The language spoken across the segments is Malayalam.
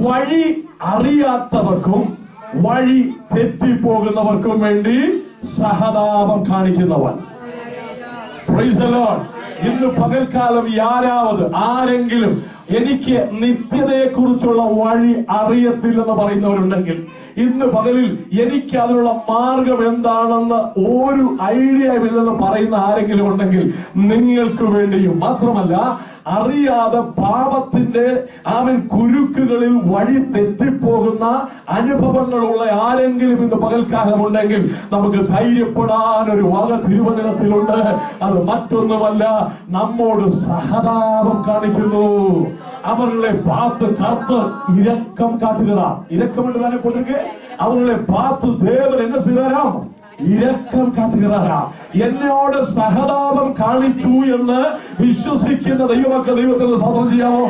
വഴി അറിയാത്തവർക്കും വഴി തെറ്റിപ്പോകുന്നവർക്കും വേണ്ടി സഹതാപം കാണിക്കുന്നവൻ. Price the Lord. ഇന്ന് പകൽക്കാലം ആരെങ്കിലും എനിക്ക് നിത്യതയെ കുറിച്ചുള്ള വഴി അറിയത്തില്ലെന്ന് പറയുന്നവരുണ്ടെങ്കിൽ, ഇന്ന് പകലിൽ എനിക്ക് അതിനുള്ള മാർഗം എന്താണെന്ന് ഒരു ഐഡിയ ഇല്ലെന്ന് പറയുന്ന ആരെങ്കിലും ഉണ്ടെങ്കിൽ നിങ്ങൾക്ക് വേണ്ടിയും, മാത്രമല്ല അറിയാതെ പാപത്തിന്റെ കുരുക്കുകളിൽ വഴി തെറ്റിപ്പോകുന്ന അനുഭവങ്ങളുള്ള ആരെങ്കിലും ഇന്ന് പകൽക്കാലം ഉണ്ടെങ്കിൽ നമുക്ക് ധൈര്യപ്പെടാൻ ഒരു വക തിരുവചനത്തിലുണ്ട്. അത് മറ്റൊന്നുമല്ല, നമ്മോട് സഹതാപം കാണിക്കുന്നു. அவர்களை பார்த்து கர்த்தர் இரக்கம் காட்டுகிறார். இரக்கம் என்று தானே போட்டிருக்கு. அவர்களை பார்த்து தேவன் என்ன செய்கிறாராம்? இரக்கம் காட்டுகிறாராம். എന്നോട് സഹതാപം കാണിച്ചു എന്ന് വിശ്വസിക്കുന്ന ദൈവത്തിന് സ്തോത്രം ചെയ്യാമോ?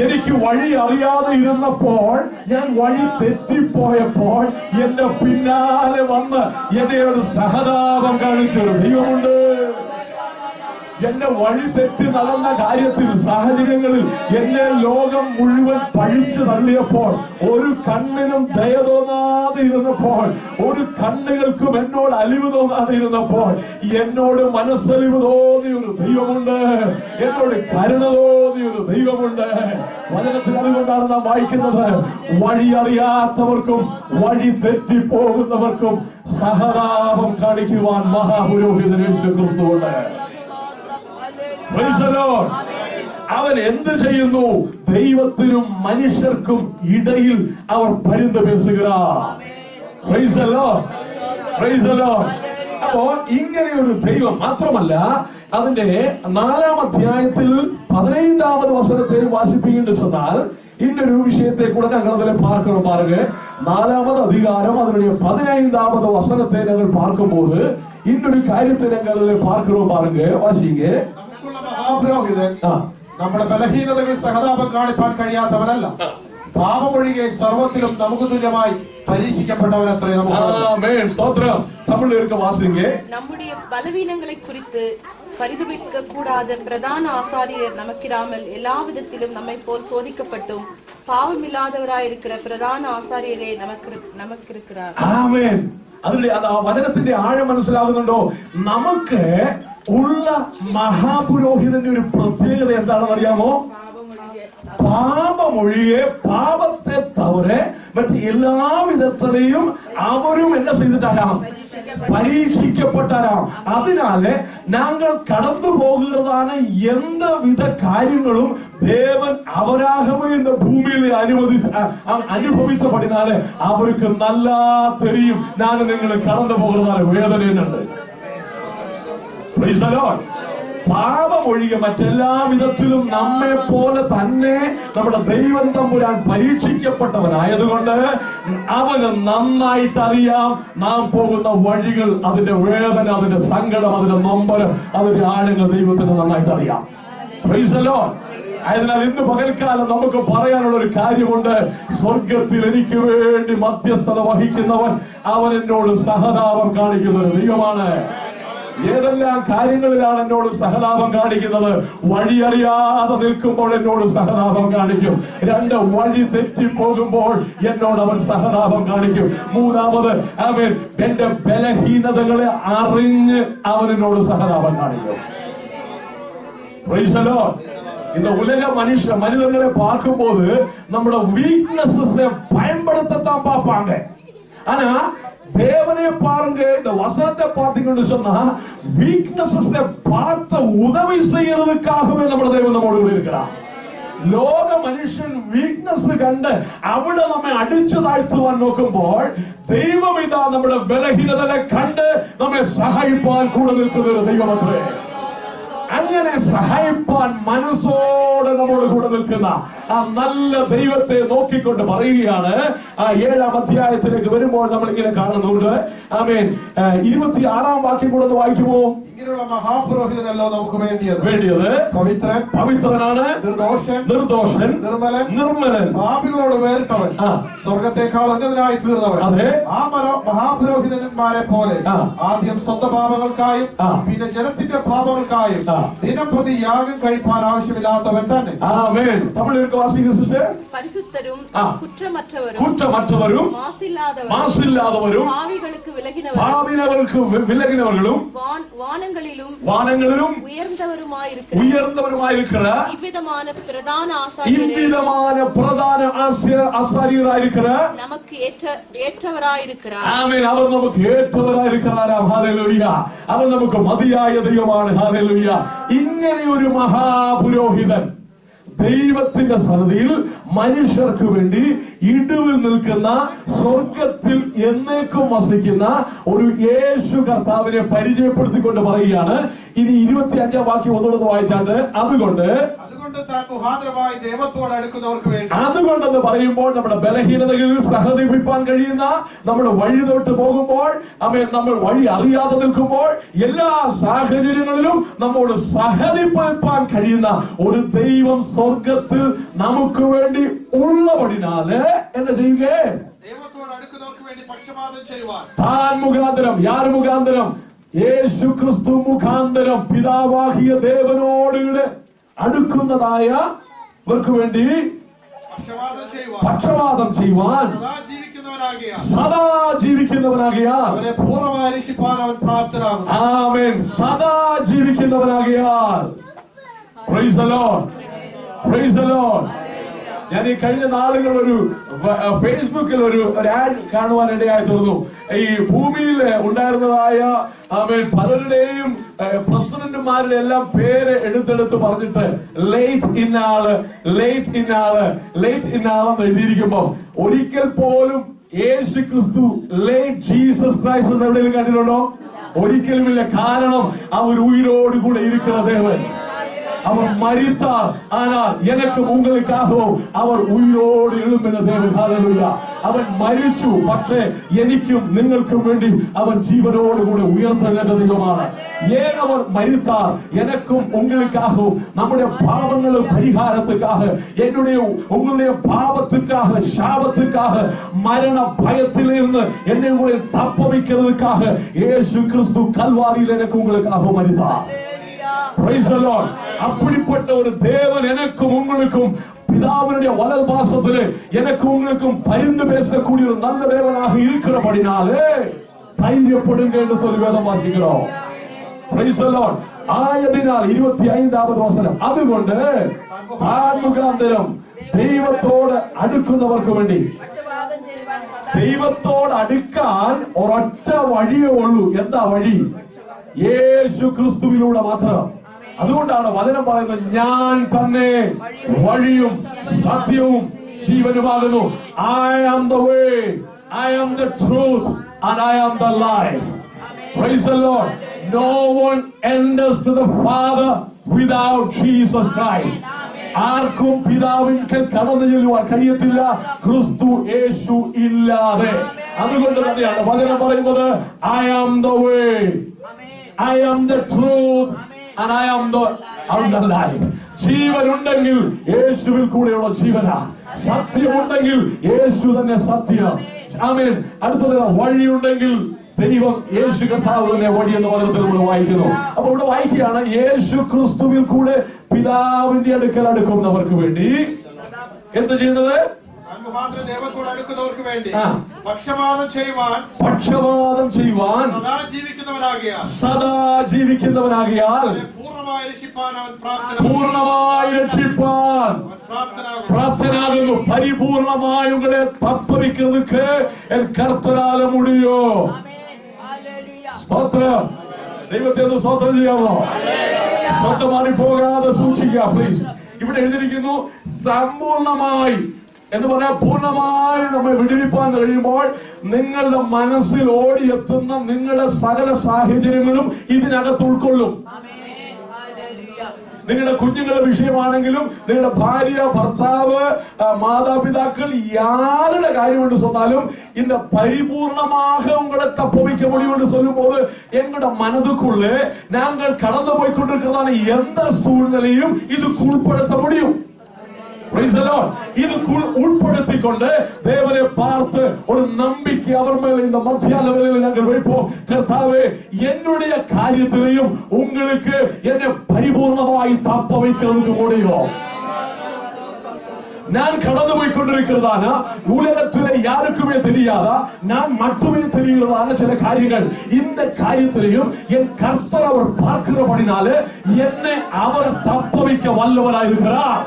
എനിക്ക് വഴി അറിയാതെ ഇരുന്നപ്പോൾ, ഞാൻ വഴി തെറ്റിപ്പോയപ്പോൾ എന്റെ പിന്നാലെ വന്ന് എന്നോട് സഹതാപം കാണിച്ചൊരു ദൈവമുണ്ട്. എന്നെ വഴി തെറ്റി നടന്ന കാര്യത്തിൽ, സാഹചര്യങ്ങളിൽ എന്നെ ലോകം മുഴുവൻ പഴിച്ചു തള്ളിയപ്പോൾ, ഒരു കണ്ണിനും ദയ തോന്നാതെ ഇരുന്നപ്പോൾ, ഒരു കണ്ണുകൾക്കും എന്നോട് അലിവ് തോന്നാതെ ഇരുന്നപ്പോൾ എന്നോട് മനസ്സലിവ് തോന്നിയൊരു ദൈവമുണ്ട്. എന്നോട് കരുണ തോന്നിയൊരു ദൈവമുണ്ട്. വചനത്തിൽ അതുകൊണ്ടാണ് നാം വായിക്കുന്നത്, വഴി അറിയാത്തവർക്കും വഴി തെറ്റിപ്പോകുന്നവർക്കും സഹതാപം കാണിക്കുവാൻ മഹാപുരോഹിതൻ യേശു ക്രിസ്തുവുണ്ട്. അവൻ എന്ത് ചെയ്യുന്നു? ദൈവത്തിനും മനുഷ്യർക്കും ഇടയിൽ അവർ പരിന്ത് പേസുகிறார். അപ്പോ ഇങ്ങനെയൊരു ദൈവം മാത്രമല്ല, അതിന്റെ 4-ാം അധ്യായത്തിൽ 15-ാമത് വചനത്തെ വാസിപ്പിക്കേണ്ടി ചെന്നാൽ ഇന്നൊരു വിഷയത്തെ കൂടെ ഞങ്ങൾ അതിലെ പാർക്കണം. പാരുക, 4-ാമത് അധികാരം അതിനുடைய 15-ാമത് വചനത്തെ ഞങ്ങൾ പാർക്കുമ്പോൾ ഇന്നൊരു കാര്യത്തെ ഞങ്ങൾ അതിലെ പാർക്കണം. പാരുക, വാസിക്ക. മഹാപുരോഹിതൻ നമ്മുടെ ബലഹീനതകൾ സഹതാപം കാണിപ്പാൻ കഴിയാത്തവനല്ല, പാപമൊഴികെ സർവത്തിലും നമുക്ക് തുല്യമായി പരീക്ഷിക്കപ്പെട്ടവനത്രേ. நம்முடைய பலவீனங்களை குறித்து பரிதபிக்க கூடாத பிரதான ஆசாரியர் நமக்கிராமல் எல்லா விதத்திலும் நம்மை போல் சோதிக்கப்பட்டும் பாவமில்லாதவராயிருக்கிற பிரதான ஆசாரியரே நமக்கு இருக்கிறார். ஆமென். അതിന്റെ വചനത്തിന്റെ ആഴം മനസ്സിലാകുന്നുണ്ടോ? നമുക്ക് ഉള്ള മഹാപുരോഹിതന്റെ ഒരു പ്രത്യേകത എന്താണെന്ന് അറിയാമോ? പാപമൊഴികെ, പാപത്തെ തവര മറ്റ് എല്ലാവിധത്തിലെയും അവരും എന്നെ ചെയ്തിട്ടാരാം? പരീക്ഷിക്കപ്പെട്ടാരാം. അതിനാല് ഞങ്ങൾ കടന്നു പോകുന്നതാണ് എന്തവിധ കാര്യങ്ങളും ദേവൻ അവരാകമേ இந்த ഭൂമിയിൽ അനുഭവിച്ചപടിനാല് അവർക്ക് നല്ല തെരിയും ഞാൻ നിങ്ങൾ കടന്നു പോകുന്നതാണ് വേദനയുണ്ട്. പാപമൊഴികെ മറ്റെല്ലാ വിധത്തിലും നമ്മെ പോലെ തന്നെ നമ്മുടെ ദൈവം തമ്പുരാൻ പരീക്ഷിക്കപ്പെട്ടവനായതുകൊണ്ട് അവന് നന്നായിട്ട് അറിയാം നാം പോകുന്ന വഴികൾ, അതിന്റെ വേദന, അതിന്റെ സങ്കടം, അതിന്റെ നൊമ്പരം, അതിന്റെ ആഴങ്ങൾ ദൈവത്തിന് നന്നായിട്ട് അറിയാം. Price the Lord. അതിനാൽ ഇന്ന് പകൽക്കാലം നമുക്ക് പറയാനുള്ള ഒരു കാര്യമുണ്ട്. സ്വർഗത്തിൽ എനിക്ക് വേണ്ടി മധ്യസ്ഥത വഹിക്കുന്നവൻ, അവൻ എന്നോട് സഹതാപം കാണിക്കുന്ന ഒരു ദൈവമാണ്. ഏതെല്ലാം കാര്യങ്ങളിലാണ് എന്നോട് സഹതാപം കാണിക്കുന്നത്? വഴി അറിയാതെ നിൽക്കുമ്പോൾ എന്നോട് സഹതാപം കാണിക്കും. 2, വഴി തെറ്റിപ്പോകുമ്പോൾ എന്നോട് അവൻ സഹതാപം കാണിക്കും. 3-ാമത്, അവൻ എന്റെ ബലഹീനതകളെ അറിഞ്ഞ് അവൻ എന്നോട് സഹതാപം കാണിക്കും. Price the Lord. இந்த உலக மனிதர்களை பார்க்கும்போது நம்மளோட வீக்னஸை பயன்படுத்தத்தான் பார்ப்பாங்க. ஆனா தேவனை பாருங்க, இந்த வசனத்தை பார்த்தீங்கன்னு சொன்னா வீக்னஸை பார்த்து உதவி செய்யறதுக்காகவே നമ്മുടെ ദൈവം നമ്മോട് കൂടി இருக்கிறார். ലോക മനുഷ്യൻ വീക്നസ് കണ്ട് അവിടെ നമ്മെ അടിച്ചു താഴ്ത്തുവാൻ നോക്കുമ്പോൾ ദൈവം ഇതാ നമ്മുടെ ബലഹീനതകളെ കണ്ട് നമ്മെ സഹായിപ്പാൻ കൂടെ നിൽക്കുന്ന ഒരു ദൈവമത്രേ. അങ്ങനെ സഹായിപ്പാൻ മനസ്സോടെ നമ്മോട് കൂടെ നിൽക്കുന്ന ആ നല്ല ദൈവത്തെ നോക്കിക്കൊണ്ട് പറയുകയാണ്. ആ 7-ാം അധ്യായത്തിലേക്ക് വരുമ്പോൾ നമ്മൾ ഇങ്ങനെ കാണുന്നുണ്ട്. ആമേൻ. 26-ാം വാക്യം കൂടെ വായിക്കുമോ? ഇങ്ങനെയുള്ള മഹാപുരോഹിതനല്ലോ നമുക്ക് വേണ്ടിയത്. പവിത്രൻ, പവിത്രനാണ്, നിർദോഷൻ, നിർമ്മലൻ, പാപികളോട് വേറിട്ടവൻ, സ്വർഗത്തെക്കാൾ ഉന്നതനായി തീർന്നവൻ. ആ മഹാപുരോഹിതന്മാരെ പോലെ ആദ്യം സ്വന്തം പാപങ്ങൾക്കായും പിന്നെ ജനത്തിന്റെ പാപങ്ങൾക്കായും ദിനംപ്രതി യാഗം കഴിപ്പാൻ ആവശ്യമില്ലാത്തവൻ തന്നെ. പരിശുദ്ധരും കുറ്റമற்றവരും മാസില്ലാത്തവരും വിലകിനവர்களுം വാനങ്ങളിലും உயர்ந்தவருமாயிருக்கிற இவ்விதமான பிரதான ஆசாரியராயிருக்கிற நமக்கு ஏற்றவராயிருக்கிறார். ஆமென். அவர் நமக்கு ஏற்றவராயிருக்கிறார். ഹല്ലേലൂയ. അവർ നമുക്ക് മതിയായ ദൈവമാണ്. ഹല്ലേലൂയ. ഇങ്ങനെ ഒരു മഹാപുരോഹിതൻ ദൈവത്തിന്റെ സന്നിധിയിൽ മനുഷ്യർക്ക് വേണ്ടി ഇടിവിൽ നിൽക്കുന്ന, സ്വർഗത്തിൽ എന്നേക്കും വസിക്കുന്ന ഒരു യേശു കർത്താവിനെ പരിചയപ്പെടുത്തിക്കൊണ്ട് പറയുകയാണ്. ഇനി 25-ാം വാക്യം ഒന്നുകൂടെ വായിച്ചാട്ട്, അതുകൊണ്ടെന്ന് പറയുമ്പോൾ നമ്മുടെ ബലഹീനതകളിൽ സഹതപിപ്പാൻ കഴിയുന്ന, നമ്മുടെ വഴി തൊട്ട് പോകുമ്പോൾ, നമ്മൾ വഴി അറിയാതെ നിൽക്കുമ്പോൾ, എല്ലാ സാഹചര്യങ്ങളിലും നമ്മോട് സഹതപിപ്പാൻ കഴിയുന്ന ഒരു ദൈവം സ്വർഗത്തിൽ നമുക്ക് വേണ്ടി ഉള്ളപടിനാല് എന്താ ചെയ്യുക? താൻ മുഖാന്തരം, യാർ മുഖാന്തരം? യേശു ക്രിസ്തു മുഖാന്തരം പിതാവാഹിയ ദേവനോട് അടുക്കുന്നതായ ഇവർക്ക് വേണ്ടി പക്ഷപാതം ചെയ്യുവാൻ സദാ ജീവിക്കുന്നവനാകിയാൽ, ആമേൻ, സദാ ജീവിക്കുന്നവനാകിയാൽ. Praise the lord, praise the lord. ഞാൻ ഈ കഴിഞ്ഞ നാളുകൾ ഒരു ഫേസ്ബുക്കിൽ ഒരു ആഡ് കാണുവാനിടയായി തീർന്നു. ഈ ഭൂമിയിൽ ഉണ്ടായിരുന്നതായ പലരുടെയും പ്രസിഡന്റുമാരുടെ എല്ലാം പേര് എടുത്തെടുത്ത് പറഞ്ഞിട്ട് ലേറ്റ് ഇൻ ആള് എന്ന് എഴുതിയിരിക്കുമ്പോ ഒരിക്കൽ പോലും യേശു ക്രിസ്തു ലേറ്റ് ജീസസ് ക്രൈസ്റ്റ് എവിടെയെങ്കിലും കണ്ടിട്ടുണ്ടോ? ഒരിക്കലുമില്ല. കാരണം അവർ ഉയിരോടുകൂടെ ഇരിക്കുന്ന ദേവൻ. അവർ മരിത്താർ, ஆனால் எனக்கு உங்களுக்காகவும் அவர் உயிரோடு எழும்பின தேவன். ஹல்லேலூயா. അവൻ മരിച്ചു, പക്ഷേ എനിക്കും നിങ്ങൾക്കും വേണ്ടി അവൻ ജീവനോട് കൂടെ ഉയർത്തെഴുന്നേറ്റ ദൈവമാണ്. ஏன் அவர் மரித்தார்? எனக்கும் உங்களுக்காகவும், நம்முடைய பாவங்கள் பரிகாரத்துக்காக, என்னுடைய உங்களுடைய பாவத்துக்காக, சாபத்துக்காக, மரண பயத்திலிருந்து என்னை உங்களை தப்ப வைக்கிறதுக்காக இயேசு கிறிஸ்து கல்வாரியில் எனக்கு உங்களுக்காக மரித்தார். Praise the Lord. அப்படிப்பட்ட ஒரு தேவன் எனக்கும் உங்களுக்கும் பிதாவினுடைய வலது பாசத்திலே எனக்கும் உங்களுக்கும் பரிந்து பேசக்கூடிய ஒரு நல்ல தேவனாக இருக்கிறபடினாலே தைரியப்படுங்க என்று சொல்லி வேதம் வாசிக்கிறோம். Praise the Lord. ஆயதினால் 25வது வசனம், അതുകൊണ്ട് താൻ മുഖാന്തരം ദൈവത്തോട് അടുക്കുന്നവർക്ക് വേണ്ടി, ദൈവത്തോട് അടുക്കാൻ ഒരൊറ്റ വഴിയേ ഉള്ളൂ. എന്താ വഴി? യേശു ക്രിസ്തുവിലൂടെ മാത്രം. അതുകൊണ്ടാണ് വചനം പറയുന്നത്, ഞാൻ തന്നെ വഴിയും സത്യവും ജീവനുമാകുന്നു. I am the way, I am the truth, and I am the life. Praise the Lord. No one enters to the Father without Jesus Christ. ആർക്കും പിതാവിൻകൽ കടന്നു ചെല്ലുവാൻ കഴിയത്തില്ല ക്രിസ്തു യേശു ഇല്ലാതെ. അതുകൊണ്ട് തന്നെയാണ് വചനം പറയുന്നത്, I am the way, I am the truth, and I am the life. ജീവനുണ്ടെങ്കിൽ യേശുവിൽ കൂടെയുള്ള ജീവനാ. സത്യമുണ്ടെങ്കിൽ യേശു തന്നെ സത്യം. ആമേൻ. അടുത്തത് വഴിയുണ്ടെങ്കിൽ ദൈവം യേശു കർത്താവ് തന്നെ വഴി എന്ന് വചനത്തിൽ നമ്മൾ വായിക്കുന്നു. അപ്പൊ ഇവിടെ വായിക്കുകയാണ്, യേശു ക്രിസ്തുവിൽ കൂടെ പിതാവിന്റെ അടുക്കൽ അടുക്കുന്നവർക്ക് വേണ്ടി എന്ത് ചെയ്യുന്നത്? പക്ഷപാതം ചെയ്യുവാൻ സദാ ജീവിക്കുന്നവനാകിയാൽ പൂർണ്ണമായി രക്ഷിപ്പാൻ പ്രാപ്തനാകുന്നു. പരിപൂർണമായി ഉങ്ങളെ തപ്പവിക്കുന്നதுக்கு എൻ കർത്തരാല മുടിയോ. സ്തോത്രം. ദൈവത്തെ ഒന്ന് സ്തോത്രം ചെയ്യാമോ? സ്വന്തമായി പോകാതെ സൂക്ഷിക്കുക പ്ലീസ്. ഇവിടെ എഴുതിയിരിക്കുന്നു, സമ്പൂർണമായി എന്ന് പറഞ്ഞാൽ പൂർണ്ണമായി നമ്മെ വിടുവിപ്പാൻ കഴിയുമ്പോൾ നിങ്ങളുടെ മനസ്സിൽ ഓടിയെത്തുന്ന നിങ്ങളുടെ സകല സാഹചര്യങ്ങളും ഇതിനകത്ത് ഉൾക്കൊള്ളും. നിങ്ങളുടെ കുഞ്ഞുങ്ങളുടെ വിഷയമാണെങ്കിലും, നിങ്ങളുടെ ഭാര്യ, ഭർത്താവ്, മാതാപിതാക്കൾ, யாருடைய காரியம் என்று சொன்னாலும் இந்த பரிபூர்ணமாக உங்களை தப்ப வைக்க முடியும் என்று சொல்லும்போது எங்களுடைய மனதுக்குள்ளே நாங்கள் கடந்து போய் கொண்டிருக்கிறதான எந்த சூழ்நிலையும் இதுக்கு உட்படுத்த முடியும். இதுக்குள் உட்படுத்திக் கொண்டு தேவனை பார்த்து ஒரு நம்பிக்கை அவர் மேல் இந்த மத்தியான வேளையில் நாங்கள் வைப்போம். கர்த்தாவே, என்னுடைய காரியத்திலையும் உங்களுக்கு என்னை பரிபூர்ணமாய் தப்ப வைக்கிறதுக்கு முடியும். நான் கடந்து போய் கொண்டிருக்கிறதான உலகத்திலே யாருக்குமே தெரியாதா, நான் மட்டுமே தெரிகிறதான சில காரியங்கள், இந்த காரியத்திலையும் என் கர்த்தர் அவர் பார்க்கிறபடினாலே என்னை அவர் தப்ப வைக்க வல்லவராயிருக்கிறார்.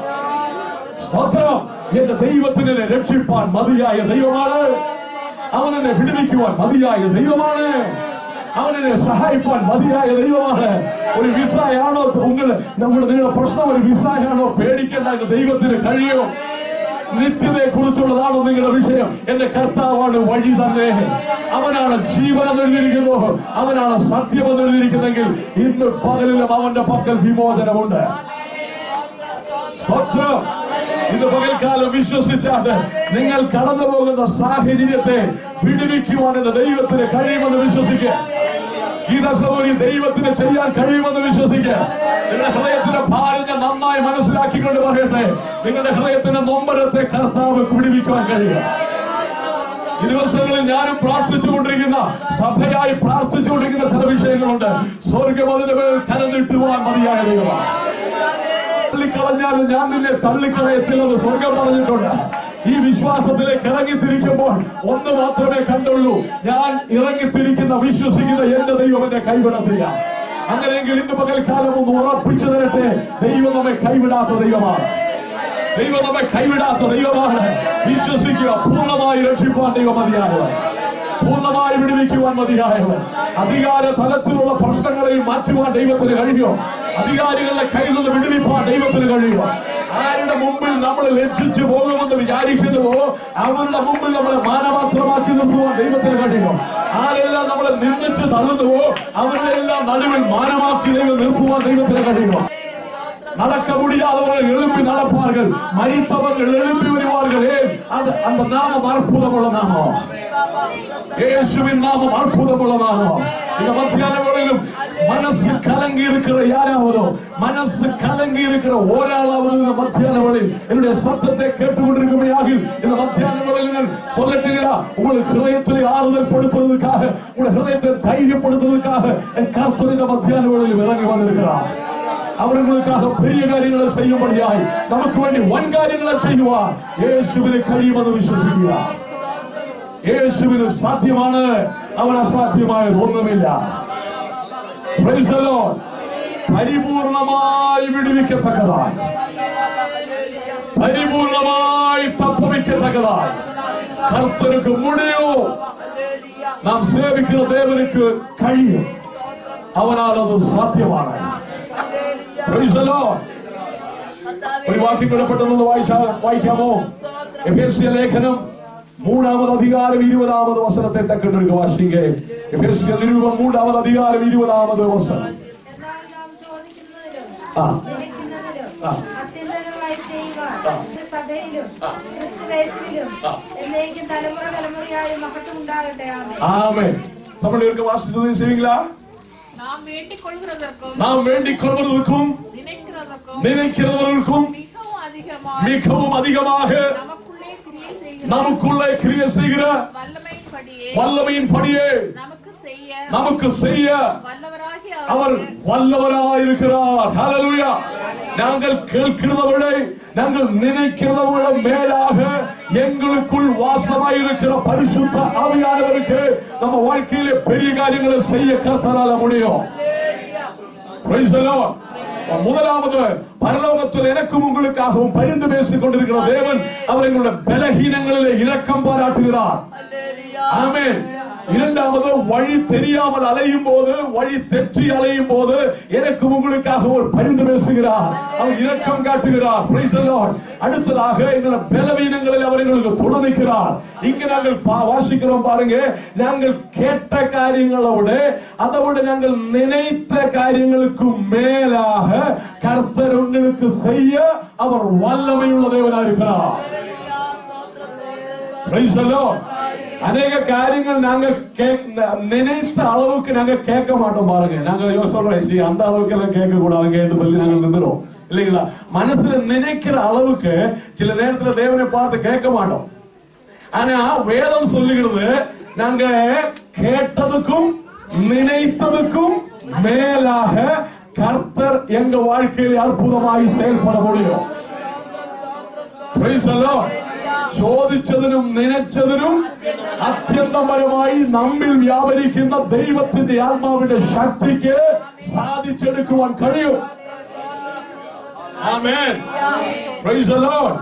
என்ற தெய்வத்தினை ரட்சிப்பான் மதியாய தெய்வமான, அவன் என்னை விடுவிக்குவான் மதியாய தெய்வமான, அவன் என்னை சகாயிப்பான் மதியாய தெய்வமான. ഒരു വിസയാണോ നിങ്ങളുടെ പ്രശ്നം, ഒരു വിസയാണോ പേടിക്കേണ്ട, இந்த ദൈവത്തിന് കഴിയും. നിത്യതയെ കുറിച്ചുള്ളതാണോ നിങ്ങളുടെ വിഷയം? എന്റെ കർത്താവാണ് വഴി തന്നെ, അവനാണ് ജീവൻ എഴുതിയിരിക്കുന്നു, അവനാണ് സത്യം എഴുതിയിരിക്കുന്നെങ്കിൽ ഇന്ന് പകലിലും അവന്റെ പക്കൽ വിമോചനമുണ്ട്. ഇന്ന് പകൽക്കാലം വിശ്വസിച്ചാണ് നിങ്ങൾ കടന്നു പോകുന്ന സാഹചര്യത്തെ വിടുവിക്കുവാൻ എന്ന ദൈവത്തിന് കഴിയുമെന്ന് വിശ്വസിക്കുക. ഈ ദശമൂലം ദൈവത്തിന് ചെയ്യാൻ കഴിയുമെന്ന് വിശ്വസിക്കുക. നിങ്ങളുടെ ഹൃദയത്തിന്റെ ഭാരം നന്നായി മനസ്സിലാക്കിക്കൊണ്ട് പറയട്ടെ, നിങ്ങളുടെ ഹൃദയത്തിന്റെ നൊമ്പരത്തെ കർത്താവ് വിടുവിക്കുവാൻ കഴിയുക. ഈ ദിവസങ്ങളിൽ ഞാനും പ്രാർത്ഥിച്ചുകൊണ്ടിരിക്കുന്ന, സഭയായി പ്രാർത്ഥിച്ചുകൊണ്ടിരിക്കുന്ന ചില വിഷയങ്ങളുണ്ട്. സ്വർഗം അതിന്റെ മേൽ കരന്നിട്ടുവാൻ മതിയായ ദൈവമാണ്. തള്ളിക്കളഞ്ഞാലും ഞാൻ നിന്നെ തള്ളിക്കളയത്തില്ലെന്ന് സ്വർഗം പറഞ്ഞിട്ടുണ്ട്. ഈ വിശ്വാസത്തിലേക്ക് ഇറങ്ങിത്തിരിക്കുമ്പോൾ ഒന്ന് മാത്രമേ കണ്ടുള്ളൂ, ഞാൻ ഇറങ്ങിത്തിരിക്കുന്ന വിശ്വസിക്കുന്ന എന്റെ ദൈവം എന്നെ കൈവിടത്തില്ല. അങ്ങനെയെങ്കിൽ ഇന്ന് പകൽക്കാലം ഒന്ന് ഉറപ്പിച്ചു തരട്ടെ, ദൈവം നമ്മെ കൈവിടാത്ത ദൈവമാണ്. ദൈവം നമ്മെ കൈവിടാത്ത ദൈവമാണ്. വിശ്വസിക്കുക, പൂർണ്ണമായി രക്ഷിപ്പാൻ ദൈവം മതിയായവൻ, പൂർണ്ണമായി വിടുവിക്കുവാൻ മതിയായവൻ. അധികാര തലത്തിലുള്ള പ്രശ്നങ്ങളെയും മാറ്റുവാൻ ദൈവത്തിന് കഴിയുമോ? അധികാരികളുടെ കയ്യിൽ നിന്ന് വിടുവിപ്പാൻ ദൈവത്തിന് കഴിയുമോ? ആരുടെ മുമ്പിൽ നമ്മൾ ലജ്ജിച്ചു പോകുമെന്ന് വിചാരിക്കുന്നുവോ അവരുടെ മുമ്പിൽ നമ്മളെ മാനമാത്രമാക്കി നിർത്തുവാൻ ദൈവത്തിന് കഴിയുമോ? ആരെല്ലാം നമ്മളെ നിന്ദിച്ച് തള്ളുന്നുവോ അവരുടെ എല്ലാം നടുവിൽ മാനമാക്കി ദൈവം നിർത്തുവാൻ ദൈവത്തിന് കഴിയുമോ? நடக்க முடியாதவர்கள் எழுப்பி நடப்பார்கள், மரித்தவர்கள் எழுப்பி வருவார்கள். அது அந்த நாமம் அற்புதமுள்ள நாமம், இயேசுவின் நாமம் அற்புதமுள்ள நாமம். இந்த மத்தியான வேளையிலும் மனசு கலங்கி இருக்கிற யாராவதோ, மனசு கலங்கி இருக்கிற ஓராளாவது இந்த மத்தியான வேளையில் என்னுடைய சத்தத்தை கேட்டுக்கொண்டிருக்குமையாக இந்த மத்தியான வேளையில் சொல்லட்டுகிறா, உங்களுக்கு ஹிருதயத்தில் ஆறுதல் படுத்துவதற்காக, உங்களுடைய ஹிருதயத்தை தைரியப்படுத்துவதற்காக என் கர்த்தர் இந்த மத்தியான வேளையில் இறங்கி வந்திருக்கிறார். அவர்களுக்காக பெரிய காரியங்களை செய்யும்படியாய் நமக்கு வேண்டி வன் காரியங்களை செய்வார். இயேசுவினை കഴിയുമെന്ന് വിശ്വസിക്കുക. യേശുവിന് സാധ്യമാണ്, അവൻ അസാധ്യമായ ഒന്നുമില്ല. Price the Lord. പരിപൂർണമായി വിടുവിക്കത്തക്കതായി, പരിപൂർണമായി തപ്പവയ്ക്കത്തക്കതായി കർത്തർക്ക് മുടിയോ നാം സേവിക്കുന്ന ദേവനുക്ക് കഴിയും. അവനാൽ അത് സാധ്യമാണ്. ഒരു വാക്യം കൂടെ പെട്ടെന്ന് വായിക്കാമോ? എഫേസ്യ ലേഖനം 3-ാമത് അധികാരം 20-ാമത് വചനത്തെ തക്കണ്ടൊരു വാശിക്കെ. എഫേസ്യ നിരൂപം 3-ാമത് അധികാരം 20-ാമത് വചനം. ആമേൻ. தமிழ் இருக்க வாசித்ததை செய்வீங்களா? நாம் வேண்டிக் கொள்வதற்கும் நினைக்கிறவர்களுக்கும் மிகவும் அதிகமாக நமக்குள்ளே கிரியை செய்கிற வல்லமையின் படியே நமக்கு செய்ய அவர் வல்லவராயிருக்கிறார். ஹல்லேலூயா. நாங்கள் கேட்கிறதை விட, நாங்கள் நினைக்கிறதை விட மேலாக எங்களுக்குள் வாசமாயிருக்கிற பரிசுத்த ஆவியானவருக்கு நம்ம வாழ்க்கையிலே பெரிய காரியங்களை செய்ய கர்த்தரால முடியும். Praise the Lord. முதலாவது, பரலோகத்தில் எனக்கும் உங்களுக்காகவும் பரிந்து பேசிக் கொண்டிருக்கிற தேவன் அவர் எங்களுடைய பலகீனங்களிலே இரக்கம் பாராட்டுகிறார். ஆமென். இரண்டாவது, வழி தெரியாமல் அலையும் போது, வழி தெற்றி அலையும் போது எனக்கும் உங்களுக்காக ஒரு பரிந்து பேசுகிறார், அவர் இரக்கம் காட்டுகிறார். Praise the Lord. அடுத்ததாக எங்கள் பலவீனங்களில் அவர் எங்களுக்கு துணைக்கிறார். இங்க நாங்கள் வாசிக்கிறோம் பாருங்க, நாங்கள் கேட்ட காரியங்களோட அதோட நாங்கள் நினைத்த காரியங்களுக்கு மேலாக கர்த்தர் உங்களுக்கு செய்ய அவர் வல்லமை உள்ள தேவனாக இருக்கிறார். Praise the Lord. அநேக காரியங்கள் நாங்க நினைத்த அளவுக்கு நாங்க கேட்க மாட்டோம் பாருங்க. நாங்க சொல்றோம் அந்த அளவுக்கு எல்லாம் கேட்க கூடாதுங்க என்று சொல்லி நாங்க நின்றுறோம் இல்லைங்களா? மனசுல நினைக்கிற அளவுக்கு சில நேரத்துல தேவனை பார்த்து கேட்க மாட்டோம். ஆனா வேதம் சொல்லுகிறது, நாங்க கேட்டதுக்கும் நினைத்ததுக்கும் மேலாக கர்த்தர் எங்க வாழ்க்கையில் அற்புதமாய் செயல்பட முடியும். Praise the Lord. ചോദിച്ചതിനും നനച്ചതിനും അത്യന്തപരമായി നമ്മിൽ വ്യാപരിക്കുന്ന ദൈവത്തിന്റെ ആത്മാവിന്റെ ശക്തിക്ക് സാധിച്ചെടുക്കുവാൻ കഴിയും. ആമേൻ. Praise the lord.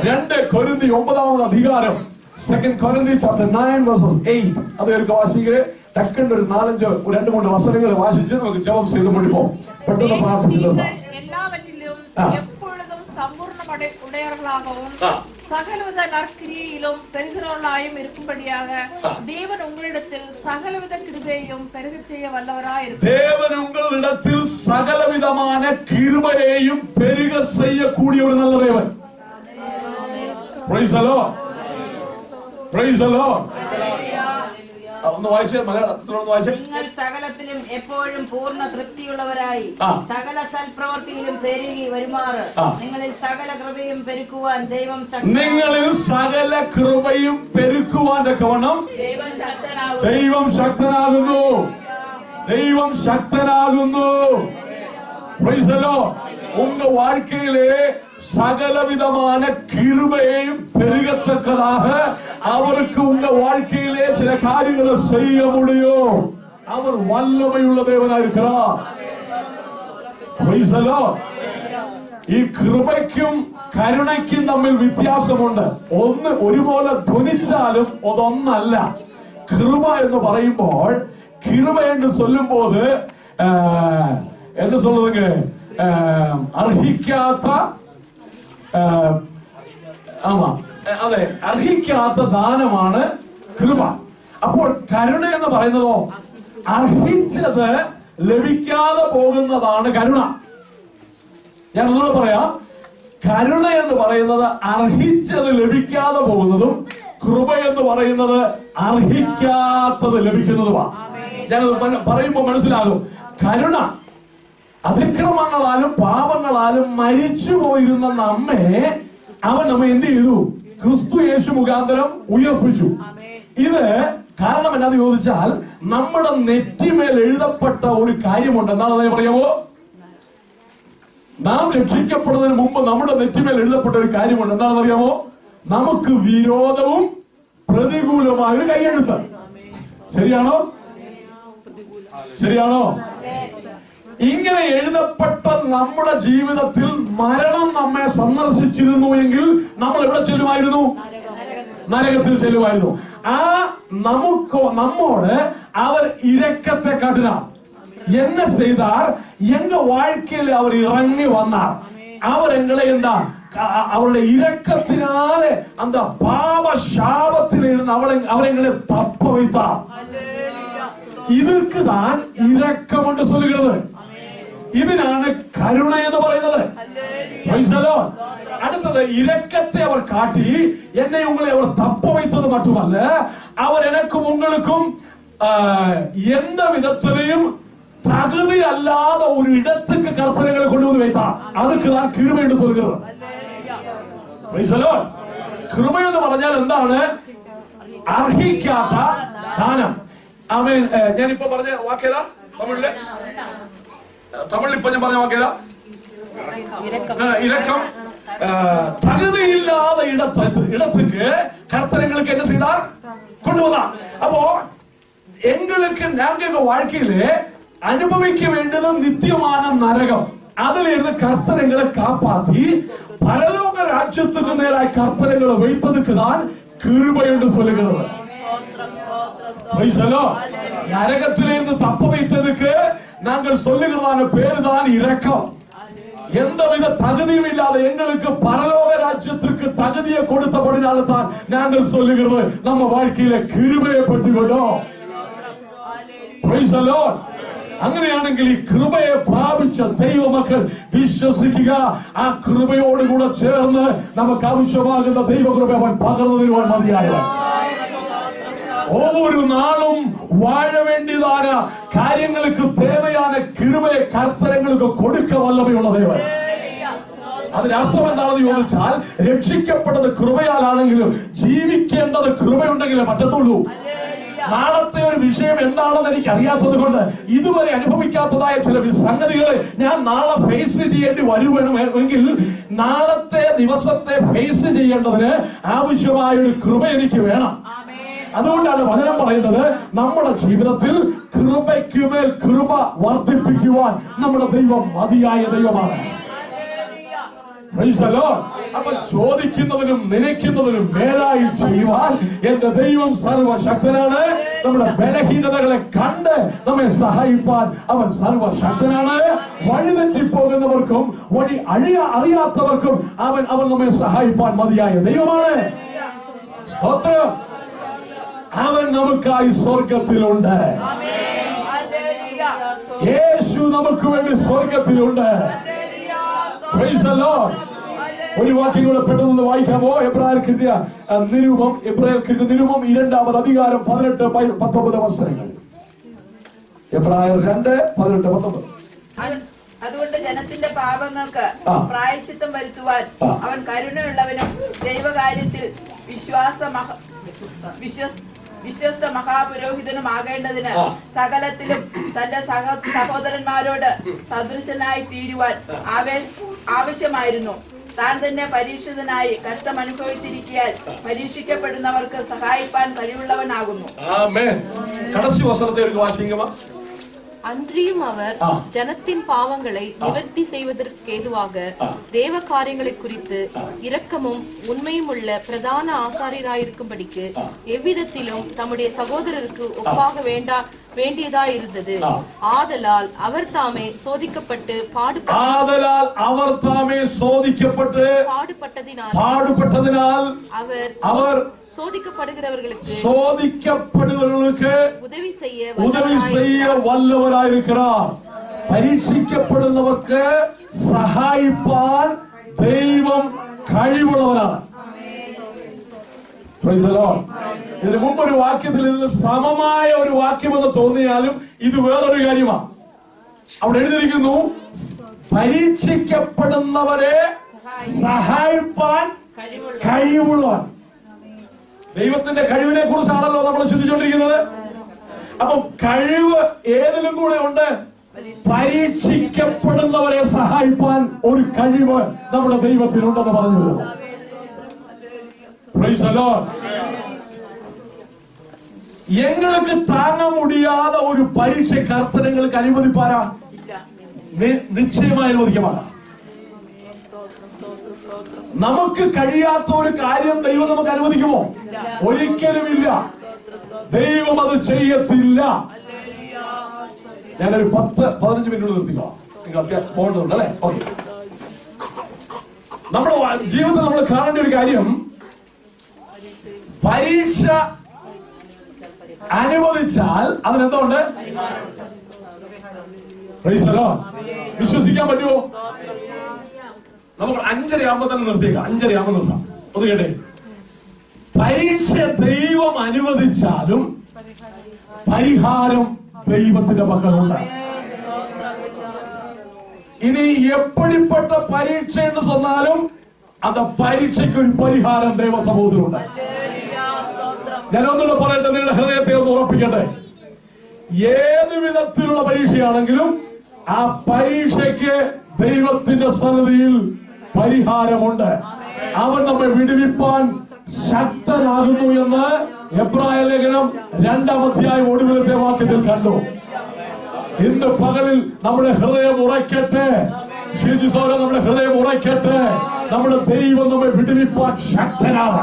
2 കൊരിന്തി 9 അധ്യായം 2 Corinthians chapter 9 verses 8 അതൊക്കെ വാസിക്കേ. ടക്കണ്ട ഒരു 2-3 വചനങ്ങൾ വാസിച്ച് നമുക്ക് ജപം ചെയ്തു മുടിപ്പോ. പെട്ടെന്ന് പ്രാർത്ഥിച്ചിട്ട് எல்லாவற்றிலும் எப்பொழுதும் சம்பூர்ணமுடையவர்களாகவும் சகலவித நற்கிரியையிலும் பெருகிறவர்களாயும் இருக்கும்படியாக தேவன் உங்களிடத்தில் சகலவித கிருபையையும் பெருகச் செய்ய வல்லவராய் இருக்கிறார். தேவன் உங்களிடத்தில் சகலவிதமான கிருபையையும் பெருக செய்யக்கூடிய ஒரு நல்ல தேவன். Praise the Lord. Praise the Lord. നിങ്ങൾ സകലത്തിലും എപ്പോഴും പൂർണ്ണ തൃപ്തിയുള്ളവരായി സകല സൽപ്രവർത്തിയിലും പെരുകി വരുമാറ് നിങ്ങളിൽ സകല കൃപയും പെരുക്കുവാൻ ദൈവം ശക്തനാകുന്നു. ദൈവം ശക്തനാകുന്നു. Praise the Lord. உங்க வாழ்க்கையிலே சகலவிதமான கிருபையையும் பெருகத்தக்கதாக அவருக்கு உங்க வாழ்க்கையிலே சில காரியங்களை செய்ய முடியும். அவர் வல்லமை உள்ள தேவனாக இருக்கிறார். Praise the Lord. ഈ കൃപയ്ക്കും കരുണയ്ക്കും തമ്മിൽ വ്യത്യാസമുണ്ട്. ഒന്ന് ഒരുപോലെ ധ്വനിച്ചാലും അതൊന്നല്ല. കൃപ എന്ന് പറയുമ്പോൾ, കൃപ എന്ന് ചൊല്ലുമ്പോൾ എന്ന് சொல்லுதுங்க, അർഹിക്കാത്ത അതെ അർഹിക്കാത്ത ദാനമാണ് കൃപ. അപ്പോൾ കരുണ എന്ന് പറയുന്നതോ അർഹിച്ചത് ലഭിക്കാതെ പോകുന്നതാണ് കരുണ. ഞാൻ ഒന്നുകൂടെ പറയാം, കരുണ എന്ന് പറയുന്നത് അർഹിച്ചത് ലഭിക്കാതെ പോകുന്നതും കൃപ എന്ന് പറയുന്നത് അർഹിക്കാത്തത് ലഭിക്കുന്നതുമാണ്. ഞാനത് പറയുമ്പോൾ മനസ്സിലാകും. കരുണ അതിക്രമങ്ങളാലും പാപങ്ങളാലും മരിച്ചു പോയിരുന്ന നമ്മെ അവൻ നമ്മെ എന്ത് ചെയ്തു? ക്രിസ്തു യേശു മുഖാന്തരം ഉയർപ്പിച്ചു. ഇത് കാരണം എന്നാന്ന് ചോദിച്ചാൽ, നമ്മുടെ നെറ്റിമേൽ എഴുതപ്പെട്ട ഒരു കാര്യമുണ്ട്. എന്താണെന്ന് പറയാമോ? നാം രക്ഷിക്കപ്പെടുന്നതിന് മുമ്പ് നമ്മുടെ നെറ്റിമേൽ എഴുതപ്പെട്ട ഒരു കാര്യമുണ്ട്. എന്താണെന്ന് അറിയാമോ? നമുക്ക് വിരോധവും പ്രതികൂലമായ ഒരു കൈയെഴുത്ത്. ശരിയാണോ? ശരിയാണോ? ഇങ്ങനെ എഴുതപ്പെട്ട നമ്മുടെ ജീവിതത്തിൽ മരണം നമ്മെ സന്ദർശിച്ചിരുന്നു എങ്കിൽ നമ്മൾ എവിടെ ചെല്ലുമായിരുന്നു? നരകത്തിൽ ചെല്ലുമായിരുന്നു. ആ നമ്മോട് അവർ ഇരക്കത്തെ കാട്ടിനാർ. என்ன செய்தார்? எங்க வாழ்க்கையில் அவர் இறங்கி வந்தார். அவர் எங்களை அவருடைய இரக்கத்தினாலே அந்த பாவ சாபத்தில் இருந்து அவர் எங்களை தப்ப வைத்தார். இதற்கு தான் இரக்கம் என்று சொல்லுகிறது. ഇതിനാണ് കരുണ എന്ന് പറയുന്നത്. അടുത്തത്, ഇരക്കത്തെ അവർ കാട്ടി എന്നെ ഉങ്ങളെ അവർ തപ്പ வைத்தது மட்டுமல்ல, அவர் எனக்கும் உங்களுக்கும் எந்த விதத்திலையும் தகுதி அல்லாத ஒரு இடத்துக்கு கர்த்தர்களை கொண்டு வந்து வைத்தார். அதுக்கு தான் கிருபை என்று சொல்கிறது. கிருபை എന്ന് പറഞ്ഞാൽ എന്താണ്? അർഹിക്കാത്ത ദാനം. അവൻ ഞാനിപ്പോ പറഞ്ഞ വാക്കേതാ? തമിഴിൽ ഇപ്പൊ ഞാൻ പറഞ്ഞ വാക്കേതാ? ഇരക്കം. தகுதியில்லாத இடத்துக்கு கர்த்தர் எங்களுக்கு என்ன செய்தார்? கொண்டு வந்தார். அப்போ எங்களுக்கு நாங்க வாழ்க்கையிலே அனுபவிக்க வேண்டியது நித்தியமான நரகம். அதில் இருந்து கர்த்தர் எங்களை காப்பாற்றி பரலோக ராஜ்யத்துக்கு நேராக கர்த்தர் எங்களை வைத்ததுக்கு தான் கிருபை என்று சொல்லுகிறது. நரகத்திலிருந்து தப்ப வைத்ததுக்கு நாங்கள் சொல்லுகிறதான பேருதான் இரக்கம். எந்தவித தகுதியும் இல்லாத எங்களுக்கு பரலோக ராஜ்யத்திற்கு தகுதியை கொடுத்தபடினால தான் நாங்கள் சொல்லுகிறது நம்ம வாழ்க்கையில கிருபையை பெற்றுக்கொண்டோம். അങ്ങനെയാണെങ്കിൽ ഈ കൃപയെ പ്രാപിച്ച ദൈവമക്കൾ വിശ്വസിക്കുക. ആ കൃപയോട് കൂടെ ചേർന്ന് നമുക്ക് ആവശ്യമാകുന്ന ദൈവകൃപ അവൻ പകർന്നു തരുവാൻ മതിയായവൻ. ஒவ்வொரு நாளும் வாழ வேண்டியதான കാര്യങ്ങൾക്ക് தேவையான கிருபையை கர்த்தர்களுக்கு கொடுக்க வல்லமையுள்ள தேவன். അതിനർത്ഥം എന്താണെന്ന് ചോദിച്ചാൽ രക്ഷിക്കപ്പെട്ടത് കൃപയാലാണെങ്കിലും ജീവിക്കേണ്ടത് കൃപയുണ്ടെങ്കിലേ പറ്റത്തുള്ളൂ. നാളത്തെ ഒരു വിഷയം എന്താണെന്ന് എനിക്ക് അറിയാത്തത് കൊണ്ട് ഇതുവരെ അനുഭവിക്കാത്തതായ ചില സംഗതികളെ ഞാൻ നാളെ ഫേസ് ചെയ്യേണ്ടി വരുമെങ്കിൽ നാളത്തെ ദിവസത്തെ ഫേസ് ചെയ്യേണ്ടതിന് ആവശ്യമായ ഒരു കൃപ എനിക്ക് വേണം. അതുകൊണ്ടാണ് വചനം പറയുന്നത് നമ്മുടെ ജീവിതത്തിൽ കൃപയ്ക്കുമേൽ കൃപ വർദ്ധിപ്പിക്കുവാൻ നമ്മുടെ ദൈവം മതിയായ ദൈവമാണ്. അപ്പൊ ചോദിക്കുന്നതിനും നനയ്ക്കുന്നതിനും മേലായി ചെയ്യുവാൻ എന്റെ ദൈവം സർവശക്തനാണ്. നമ്മുടെ ബലഹീനതകളെ കണ്ട് നമ്മെ സഹായിപ്പാൻ അവൻ സർവശക്തനാണ്. വഴിതെറ്റിപ്പോകുന്നവർക്കും വഴി അറിയാത്തവർക്കും അവൻ നമ്മെ സഹായിപ്പാൻ മതിയായ ദൈവമാണ്. സ്തോത്രം. അവൻ നമുക്കായി സ്വർഗത്തിലുണ്ട്. യേശു നമുക്ക് വേണ്ടി സ്വർഗത്തിലുണ്ട്. ഒരു വാക്യം കൂടെ പെട്ടെന്ന് വായിക്കാമോ? എബ്രായർക്ക് നിരുപം 2-ാമത് അധികാരം 18-19 വചനങ്ങൾ. എബ്രായർ 2:18-19. അതുകൊണ്ട് ജനത്തിന്റെ പാപങ്ങൾക്ക് പ്രായശ്ചിത്തം വരുത്തുവാൻ അവൻ കരുണയുള്ളവനും ദൈവകാര്യത്തിൽ വിശ്വസ്ത മഹാപുരോഹിതനും ആകേണ്ടതിന് സകലത്തിലും തന്റെ സഹോദരന്മാരോട് സദൃശനായി തീരുവാൻ ആവശ്യമായിരുന്നു. താൻ തന്നെ പരീക്ഷിതനായി കഷ്ടം അനുഭവിച്ചിരിക്കാൻ പരീക്ഷിക്കപ്പെടുന്നവർക്ക് സഹായിപ്പാൻ കഴിവുള്ളവനാകുന്നു. அன்றியும் அவர் ஜனத்தின் பாவங்களை நிவர்த்தி செய்வதற்கு ஏதுவாக தேவ காரியங்களை குறித்து இரக்கமும் உண்மையும் உள்ள பிரதான ஆசாரியராயிருக்கும்படிக்கு எவ்விதத்திலும் தம்முடைய சகோதரருக்கு ஒப்பாக வேண்டியதாயிருந்தது. ஆதலால் அவர் தாமே சோதிக்கப்பட்டு பாடுபட்டதினால் அவர் சோதிக்கப்படுகிறவர்களுக்கு உதவி செய்ய வல்லவராயிருக்கிறார். പരീക്ഷിക്കപ്പെടുന്നവർക്ക് സഹായിപ്പാൻ ദൈവം കഴിവുള്ളവരാണ്. ഇതിന് മുമ്പൊരു വാക്യത്തിൽ ഇതിന് സമമായ ഒരു വാക്യമെന്ന് തോന്നിയാലും ഇത് വേറൊരു കാര്യമാണ്. അവിടെ എഴുതിയിരിക്കുന്നു, പരീക്ഷിക്കപ്പെടുന്നവരെ സഹായിപ്പാൻ കഴിവുള്ളവൻ. ദൈവത്തിന്റെ കഴിവിനെ കുറിച്ചാണല്ലോ നമ്മൾ ചിന്തിച്ചുകൊണ്ടിരിക്കുന്നത്. അപ്പൊ കഴിവ് ഏതിലും കൂടെ ഉണ്ട്. പരീക്ഷിക്കപ്പെടുന്നവരെ സഹായിപ്പാൻ ഒരു കഴിവ് നമ്മുടെ ദൈവത്തിനുണ്ടെന്ന് പറഞ്ഞു. എങ്ങൾക്ക് താങ്ങ മുടിയാതെ ഒരു പരീക്ഷ കർത്തനങ്ങൾക്ക് അനുവദിപ്പാരാ? നിശ്ചയമായി അനുവദിക്കമാണ്. നമുക്ക് കഴിയാത്ത ഒരു കാര്യം ദൈവം നമുക്ക് അനുവദിക്കുമോ? ഒരിക്കലും ഇല്ല. ദൈവം അത് ചെയ്യത്തില്ല. ഞാനൊരു 10-15 മിനിറ്റ് നിർത്തിക്കോ. നിങ്ങൾക്ക് പോകേണ്ടതുണ്ട് അല്ലെ? ഓക്കെ. നമ്മുടെ ജീവിതത്തിൽ നമ്മൾ കാണേണ്ട ഒരു കാര്യം, പരീക്ഷ അനുവദിച്ചാൽ അതിനെന്തുണ്ട്? വിശ്വസിക്കാൻ പറ്റുമോ? നമുക്ക് 5:30 തന്നെ നിർത്തിയേക്കാം. 5:30 നിർത്താം. ഒന്ന് കേട്ടെ. പരീക്ഷ ദൈവം അനുവദിച്ചാലും പരിഹാരം ദൈവത്തിന്റെ പക്കലുണ്ട്. ഇനി എപ്പടിപ്പെട്ട പരീക്ഷ എന്ന് சொன்னாலும் അത് പരീക്ഷയ്ക്ക് ഒരു പരിഹാരം ദൈവസമൂഹത്തിലുണ്ട്. ഞാനൊന്നുകൂടെ പറയട്ടെ, നിങ്ങളുടെ ഹൃദയത്തെ ഒന്ന് ഉറപ്പിക്കട്ടെ. ഏത് വിധത്തിലുള്ള പരീക്ഷയാണെങ്കിലും ആ പരീക്ഷയ്ക്ക് ദൈവത്തിന്റെ സന്നിധിയിൽ പരിഹാരമുണ്ട്. അവൻ നമ്മെ വിടുവിപ്പാൻ ശക്തനാകുന്നു എന്ന് എബ്രായ ലേഖനം 2-ാം അധ്യായം ഒടുവിലത്തെ വാക്യത്തിൽ കണ്ടു. ഇന്ന് പകലിൽ നമ്മുടെ ഹൃദയം ഉറയ്ക്കട്ടെ. നമ്മുടെ ഹൃദയം ഉറയ്ക്കട്ടെ. നമ്മുടെ ദൈവം നമ്മെ വിടുവിപ്പാൻ ശക്തനാണ്.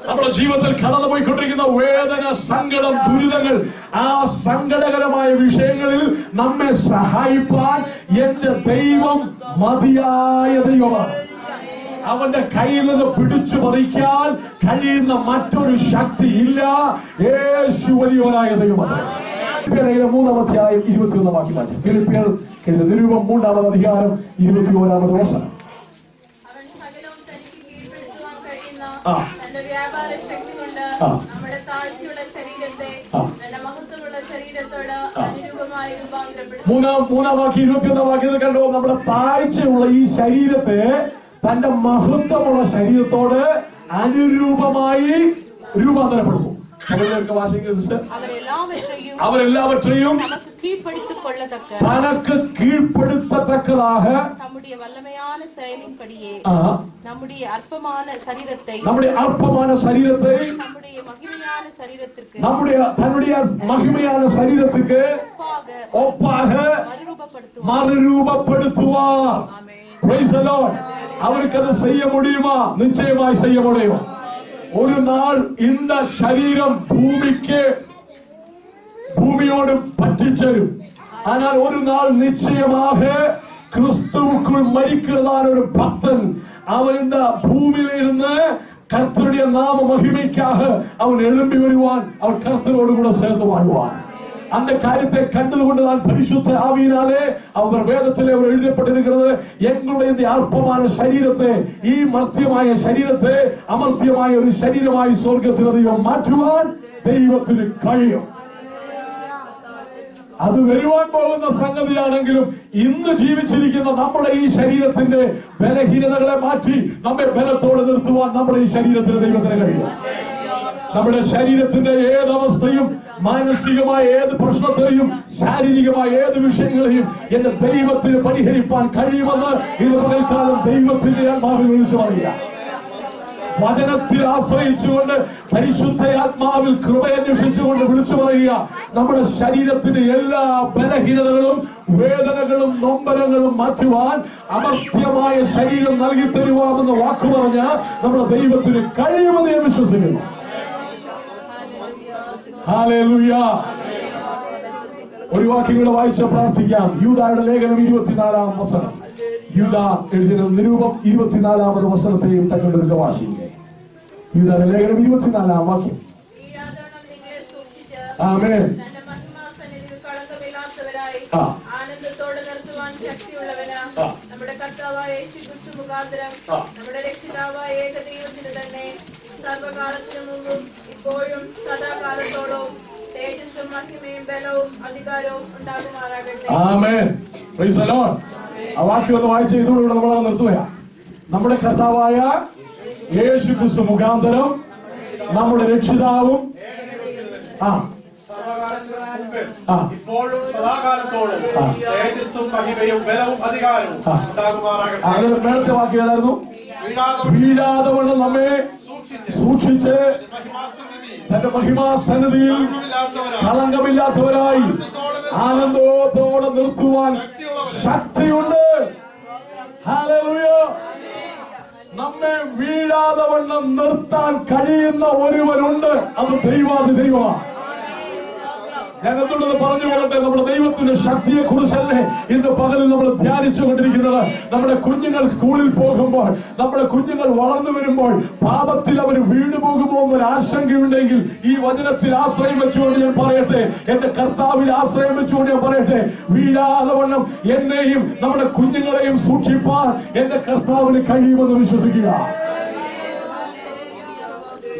നമ്മുടെ ജീവിതത്തിൽ കടന്നുപോയിക്കൊണ്ടിരിക്കുന്ന വേദന, സങ്കടം, ദുരിതങ്ങൾ, ആ സങ്കടകരമായ വിഷയങ്ങളിൽ നമ്മെ സഹായിപ്പാൻ എന്റെ ദൈവം മതിയായ ദൈവമാണ്. അവന്റെ കയ്യിൽ നിന്ന് പിടിച്ചു പറിക്കാൻ കഴിയുന്ന മറ്റൊരു ശക്തി ഇല്ല. യേശു വലിയവനായ ദൈവമാണ്. 3-ാം അധ്യായം 21 വാക്യം മാറ്റി. ഫിലിപ്പിയർ നിരൂപം 3-ാം അധ്യായം 21 വചനം. അവൻ സകലവും തനിക്ക് കീഴ്പ്പെടുത്തുവാൻ കഴിയുന്ന തന്റെ വ്യാപാര ശക്തി കൊണ്ട് നമ്മുടെ താഴ്ചയുള്ള ശരീരത്തെ തന്റെ മഹത്വമുള്ള ശരീരത്തോട് അനുരൂപമായി രൂപാന്തരപ്പെടുത്തും. 3-ാം വാക്യം 21 വാക്യത്തിൽ കണ്ടോ, നമ്മുടെ താഴ്ചയുള്ള ഈ ശരീരത്തെ തന്റെ മഹത്വമുള്ള ശരീരത്തോട് അനുരൂപമായി രൂപാന്തരപ്പെടുത്തും. അവരെല്ലാവற்றையும் தனக்கு கீழ்ப்படுத்தத்தக்கதாக நம்முடைய வல்லமையான செயலின்படியே நம்முடைய அற்பமான சரீரத்தை நம்முடைய தன்னுடைய மகிமையான சரீரத்துக்கு ஒப்பாக மறுரூபப்படுத்துவார். Praise the Lord. அவருக்கு அதை செய்ய முடியுமா? நிச்சயமாய் செய்ய முடியும். ஒரு நாள் இந்த சரீரம் பூமியோடு பற்றி சேரும். ஆனால் ஒரு நாள் நிச்சயமாக கிறிஸ்துவுக்குள் மரிக்கிறதான ஒரு பக்தன் அவன் இந்த பூமியிலிருந்து கர்த்தருடைய நாம மகிமைக்காக அவன் எழும்பி வருவான். அவன் கர்த்தரோடு கூட சேர்ந்து வாழ்வான். அந்த காரியத்தை கண்டதுகொண்டுதான் பரிசுத்த ஆவியினாலே அவர் வேதத்திலே அவர் எழுதப்பட்டிருக்கிறது, எங்களுடைய இந்த அற்பமான சரீரத்தை, ഈ മർത്യമായ ശരീരത്തെ അമർത്യമായ ഒരു ശരീരമായി സ്വർഗ്ഗത്തിൽ ദൈവം മാറ്റുവാൻ ദൈവത്തിന് കഴിയും. അത് വരുവാൻ പോകുന്ന സംഗതിയാണെങ്കിലും ഇന്ന് ജീവിച്ചിരിക്കുന്ന നമ്മുടെ ഈ ശരീരത്തിന്റെ ബലഹീനതകളെ മാറ്റി നമ്മെ ബലത്തോടെ നിർത്തുവാൻ നമ്മുടെ ഈ ശരീരത്തിന് ദൈവത്തിന് കഴിയും. നമ്മുടെ ശരീരത്തിന്റെ ഏതവസ്ഥയും, മാനസികമായ ഏത് പ്രശ്നത്തെയും, ശാരീരികമായ ഏത് വിഷയങ്ങളെയും എന്റെ ദൈവത്തിന് പരിഹരിപ്പാൻ കഴിയുമെന്ന് ഇത് പകൽക്കാലം ദൈവത്തിന്റെ ആത്മാവിൽ വിളിച്ചു പറയുക. വചനത്തിൽ ആശ്രയിച്ചുകൊണ്ട്, പരിശുദ്ധ ആത്മാവിൽ കൃപയന്വേഷിച്ചുകൊണ്ട് വിളിച്ചു പറയുക. നമ്മുടെ ശരീരത്തിന്റെ എല്ലാ ബലഹീനതകളും, വേദനകളും, നൊമ്പരങ്ങളും മാറ്റുവാൻ അമർത്യമായ ശരീരം നൽകി തരുവാമെന്ന് വാക്കു പറഞ്ഞ നമ്മുടെ ദൈവത്തിന് കഴിയുമെന്ന് ഞാൻ വിശ്വസിക്കുന്നു. ഹല്ലേലൂയ. ഒരു വാക്യം കൂടെ വായിച്ച് പ്രാർത്ഥിക്കാം. യൂദായുടെ ലേഖനം 24-ാം വചനം. യൂദ എഴുതിയ നിരൂപം 24-ാമത് വചനത്തെയും തങ്ങളുടെ വാശിക്കുക. യൂദായുടെ ലേഖനം 24-ാം വാക്യം. ആമേൻ. ആനന്ദത്തോടെ നിർത്തുവാൻ ശക്തിയുള്ളവനാ നമ്മുടെ കർത്താവായ യേശുക്രിസ്തു മുഖാന്തരം നമ്മുടെ രക്ഷിതാവായ ഏകദൈവത്തിന് തന്നെ സർവകാലത്തിനു മുമ്പും ഇപ്പോഴും സദാകാലത്തോളം തേജസ്സും മഹിമയും ബലവും അധികാരവും ഉണ്ടാകുമാറാകട്ടെ. ആമേൻ. Praise the lord. ആ വാക്യം ഒന്ന് വായിച്ച് ഇതോടെ നമ്മൾ നിർത്തുക. നമ്മുടെ കർത്താവായ യേശുക്രിസ്തു മുഖാന്തരം നമ്മുടെ രക്ഷിതാവും ഇപ്പോഴും സദാകാലത്തോളം തേജസ്സും മഹിമയും ബലവും അധികാരവും ഉണ്ടാകുമാറാകട്ടെ. മേളത്തെ വാക്യം ഏതായിരുന്നു? വീഴാതെ വണ്ണം നമ്മെ സൂക്ഷിച്ച് തന്റെ മഹിമാസന്നിധിയിൽ കളങ്കമില്ലാത്തവരായി ആനന്ദത്തോടെ നിർത്തുവാൻ ശക്തിയുണ്ട്. ഹല്ലേലൂയ. നമ്മെ വീഴാതെ വണ്ണം നിർത്താൻ കഴിയുന്ന ഒരുവനുണ്ട്. അത് ദൈവാദി ദൈവമാണ്. ഞാൻ എന്തുകൊണ്ടത് പറഞ്ഞു കൊള്ളട്ടെ? നമ്മുടെ ദൈവത്തിന്റെ ശക്തിയെ കുറിച്ചല്ലേ ഇന്ന് പകലിൽ നമ്മൾ ധ്യാനിച്ചു കൊണ്ടിരിക്കുന്നത്. നമ്മുടെ കുഞ്ഞുങ്ങൾ സ്കൂളിൽ പോകുമ്പോൾ, നമ്മുടെ കുഞ്ഞുങ്ങൾ വളർന്നു വരുമ്പോൾ പാപത്തിൽ അവർ വീണു പോകുമോ എന്നൊരു ആശങ്കയുണ്ടെങ്കിൽ ഈ വചനത്തിൽ ആശ്രയം വെച്ചുകൊണ്ട് ഞാൻ പറയട്ടെ, എന്റെ കർത്താവിൽ ആശ്രയം വെച്ചുകൊണ്ട് ഞാൻ പറയട്ടെ, വീഴാതെ വണ്ണം എന്നെയും നമ്മുടെ കുഞ്ഞുങ്ങളെയും സൂക്ഷിപ്പാൻ എന്റെ കർത്താവിന് കഴിയുമെന്ന് വിശ്വസിക്കുക.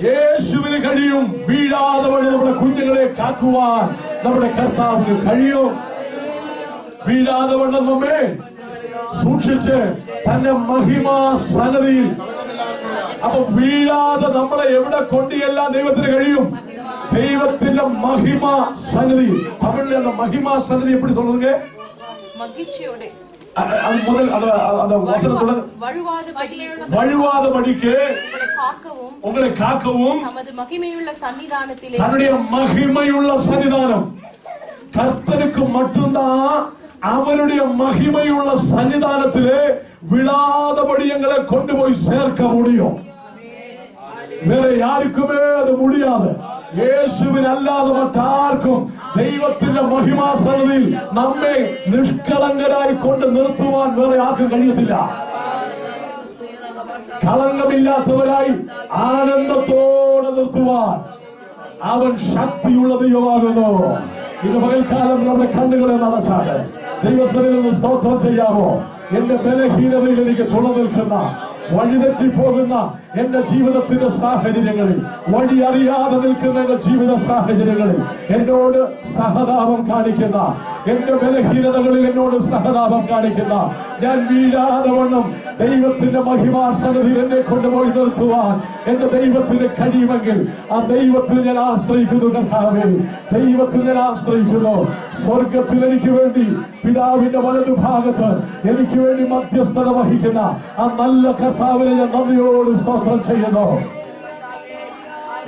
യേശുവിന് കഴിയും. വീഴാതെ വണ്ണം നമ്മുടെ കുഞ്ഞുങ്ങളെ കാക്കുവാൻ നമ്മുടെ കർത്താവിന് കഴിയും. വീഴാതെ വണ്ണം നമ്മെ സൂക്ഷിച്ച് തന്റെ മഹിമാ സന്നദ്ധിയിൽ. അപ്പൊ വീഴാതെ നമ്മളെ എവിടെ കൊണ്ടുചെല്ലാൻ ദൈവത്തിന് കഴിയും? ദൈവത്തിന്റെ മഹിമാ സന്നദ്ധി. തമിഴിലെ அந்த மகிமா சன்னதி எப்படி சொல்லுங்க? மகிழ்ச்சியோட அது முதல் அந்த வசனத்தோட வழுவாதபடிக்கு உங்களை காக்கவும் நமது மகிமையுள்ள சன்னிதானத்திலே, தன்னுடைய மகிமையுள்ள சன்னிதானம் கர்த்தருக்கு மட்டும்தான் அவருடைய மகிமையுள்ள சன்னிதானத்திலே விழாதபடி எங்களை கொண்டு போய் சேர்க்க முடியும். വേറെ ആർക്കുമേ അത് മുടിയാതെ യേശുവിനല്ലാതെ മറ്റാർക്കും ദൈവത്തിന്റെ മഹിമാസനത്തിൽ നമ്മെ നിഷ്കളങ്കരായി കൊണ്ട് നിർത്തുവാൻ വേറെ ആർക്കും കഴിയത്തില്ല. കളങ്കമില്ലാത്തവരായി ആനന്ദത്തോടെ നിർത്തുവാൻ അവൻ ശക്തിയുള്ള ദൈവമാകുന്നു. ഇത് പകൽക്കാലം നമ്മുടെ കണ്ണുകളെ നടച്ചാണ് ദൈവസ്ഥലിൽ നിന്ന് സ്തോത്രം ചെയ്യാമോ? എന്റെ ബലഹീനതയിൽ എനിക്ക് തുണ നിൽക്കുന്ന, വഴിതെറ്റിപ്പോകുന്ന എന്റെ ജീവിതത്തിന്റെ സാഹചര്യങ്ങളിൽ, വഴി അറിയാതെ നിൽക്കുന്ന എന്റെ ജീവിത സാഹചര്യങ്ങളിൽ എന്നോട് സഹതാപം കാണിക്കുന്ന, എന്റെ ബലഹീനതകളിൽ എന്നോട് സഹതാപം കാണിക്കുന്ന, ഞാൻ വീഴാതെ വണ്ണം ദൈവത്തിന്റെ മഹിമാസനത്തിൽ എന്നെ കൊണ്ടുപോയി നിർത്തുവാൻ എന്റെ ദൈവത്തിന് കഴിയുമെങ്കിൽ ആ ദൈവത്തിൽ ഞാൻ ആശ്രയിക്കുന്നു. കർത്താവേ, ദൈവത്തിൽ ഞാൻ ആശ്രയിക്കുന്നു. സ്വർഗത്തിൽ എനിക്ക് വേണ്ടി പിതാവിന്റെ വലതുഭാഗത്ത് എനിക്ക് വേണ്ടി മധ്യസ്ഥത വഹിക്കുന്ന ആ നല്ല കർത്താവിനെ ഞാൻ നന്ദിയോട് സ്തോത്രം ചെയ്യുന്നു.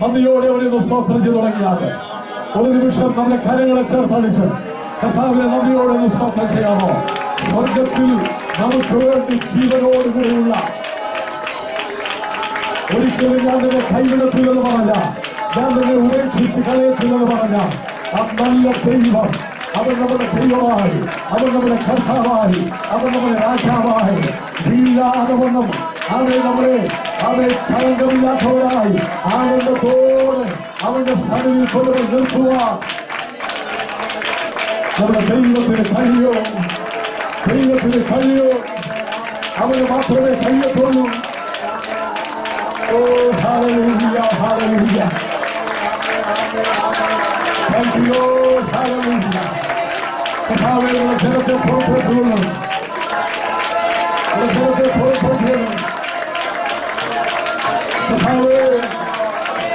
നന്ദിയോടെ അവനെ സ്തോത്രം ചെയ്തു തുടങ്ങിയാൽ ഒരു നിമിഷം നമ്മുടെ കരങ്ങളെ ചേർത്തടിച്ച് കർത്താവിനെ നന്ദിയോടെ സ്തോത്രം ചെയ്യാമോ? സ്വർഗത്തിൽ നമുക്ക് വേണ്ടി ജീവനോടുകൂടിയുള്ള, ഒരിക്കലും ഞാൻ നിന്നെ കൈവിടത്തില്ലെന്ന് പറഞ്ഞ, ഞാൻ നിന്നെ ഉപേക്ഷിച്ച് കളയത്തില്ലെന്ന് പറഞ്ഞ ആ നല്ല ദൈവം, അവൻ നമ്മുടെ ദൈവമായി, അവൻ നമ്മുടെ കർത്താവായി, അവൻ നമ്മുടെ രാജാവായി, വീഴാതെ വണ്ണം അവനെ കളങ്കമില്ലാത്തവരായി ആനന്ദത്തോടെ അവന്റെ സന്നിധിയിൽ കൊണ്ടുപോയി നിർത്തുവാൻ നമ്മുടെ ദൈവത്തിന് കഴിയോ? ദൈവത്തിന് കഴിയോ? അവന് മാത്രമേ കഴിയത്തുള്ളൂ. ഓ ഹല്ലേലൂയ, ഹല്ലേലൂയ. Thank you Lord, hallelujah. കർത്താവേ, നമ്മുടെ ജനത്തെ പുറപ്പെടുത്തുന്നു, നമ്മുടെ ജനത്തെ പുറപ്പെടുത്തുന്നു. കർത്താവേ,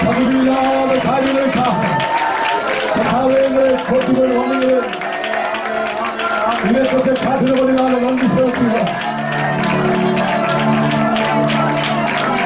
പതിവില്ലാതെ കാര്യങ്ങൾക്കാണ് കർത്താവേ കൊണ്ടുപോയി വന്നത്. ഇതിനെക്കുറിച്ച് കാട്ടിന് പതിനാല്